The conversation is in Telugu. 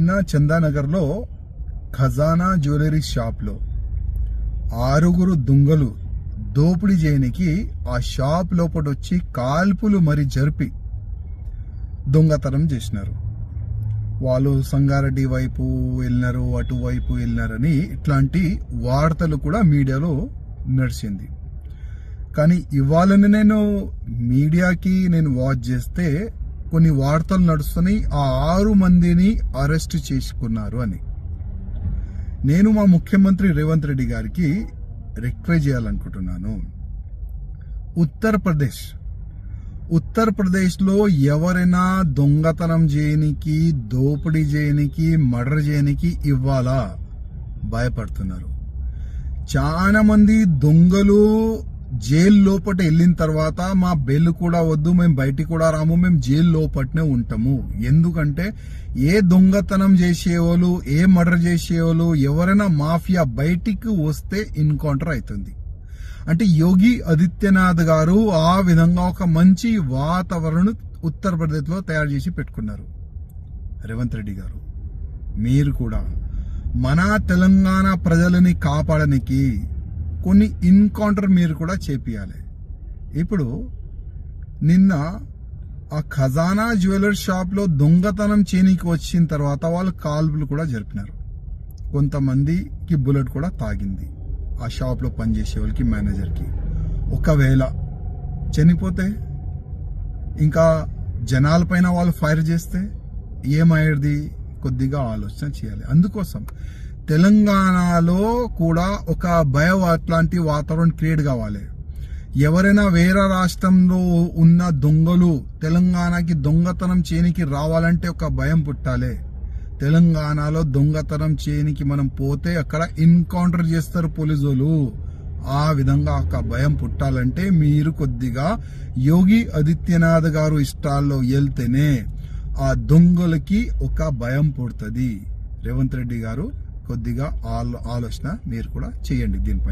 నిన్న చందానగర్లో ఖజానా జ్యువెలరీ షాప్లో 6 దొంగలు దోపిడీ చేయనికి ఆ షాప్ లోపల వచ్చి కాల్పులు మరి జరిపి దొంగతనం చేసినారు. వాళ్ళు సంగారెడ్డి వైపు వెళ్ళినారు, అటువైపు వెళ్ళినారని ఇట్లాంటి వార్తలు కూడా మీడియాలో నడిచింది. కానీ ఇవాళని నేను మీడియాకి వాచ్ చేస్తే కొన్ని వార్తలు నడుస్తున్నాయి, ఆ 6 మందిని అరెస్ట్ చేసుకున్నారు అని. నేను మా ముఖ్యమంత్రి రేవంత్ రెడ్డి గారికి రిక్వెస్ట్ చేయాలనుకుంటున్నాను. ఉత్తరప్రదేశ్లో ఎవరైనా దొంగతనం చేయనికి, దోపిడీ చేయనికి, మర్డర్ చేయనికి ఇవ్వాలా భయపడుతున్నారు. చాలా మంది దొంగలు జైలు లోపట వెళ్ళిన తర్వాత మా బెయిల్ కూడా వద్దు, మేము బయటికి కూడా రాము, మేము జైలు లోపటనే ఉంటాము. ఎందుకంటే ఏ దొంగతనం చేసేవాళ్ళు, ఏ మర్డర్ చేసేవాళ్ళు, ఎవరైనా మాఫియా బయటికి వస్తే ఎన్కౌంటర్ అవుతుంది. అంటే యోగి ఆదిత్యనాథ్ గారు ఆ విధంగా ఒక మంచి వాతావరణం ఉత్తరప్రదేశ్లో తయారు చేసి పెట్టుకున్నారు. రేవంత్ రెడ్డి గారు, మీరు కూడా మన తెలంగాణ ప్రజలని కాపాడడానికి కొన్ని ఎన్కౌంటర్ మీరు కూడా చేపియాలి. ఇప్పుడు నిన్న ఆ ఖజానా జ్యువెలరీ షాప్లో దొంగతనం చేయనికి వచ్చిన తర్వాత వాళ్ళు కాల్పులు కూడా జరిపినారు. కొంతమందికి బుల్లెట్ కూడా తాగింది ఆ షాప్లో పనిచేసే వాళ్ళకి, మేనేజర్కి. ఒకవేళ చనిపోతే, ఇంకా జనాలపైన వాళ్ళు ఫైర్ చేస్తే ఏమయ్యేది? కొద్దిగా ఆలోచన చేయాలి. అందుకోసం తెలంగాణలో కూడా ఒక భయం అట్లాంటి వాతావరణం క్రియేట్ కావాలి. ఎవరైనా వేరే రాష్ట్రంలో ఉన్న దొంగలు తెలంగాణకి దొంగతనం చేయనికి రావాలంటే ఒక భయం పుట్టాలి. తెలంగాణలో దొంగతనం చేయనికి మనం పోతే అక్కడ ఎన్కౌంటర్ చేస్తారు పోలీసులు. ఆ విధంగా ఒక భయం పుట్టాలంటే మీరు కొద్దిగా యోగి ఆదిత్యనాథ్ గారు ఇష్టాల్లో వెళ్తేనే ఆ దొంగలకి ఒక భయం పుడుతుంది. రేవంత్ రెడ్డి గారు కొద్దిగా ఆలోచన మీరు కూడా చేయండి దీనిపై.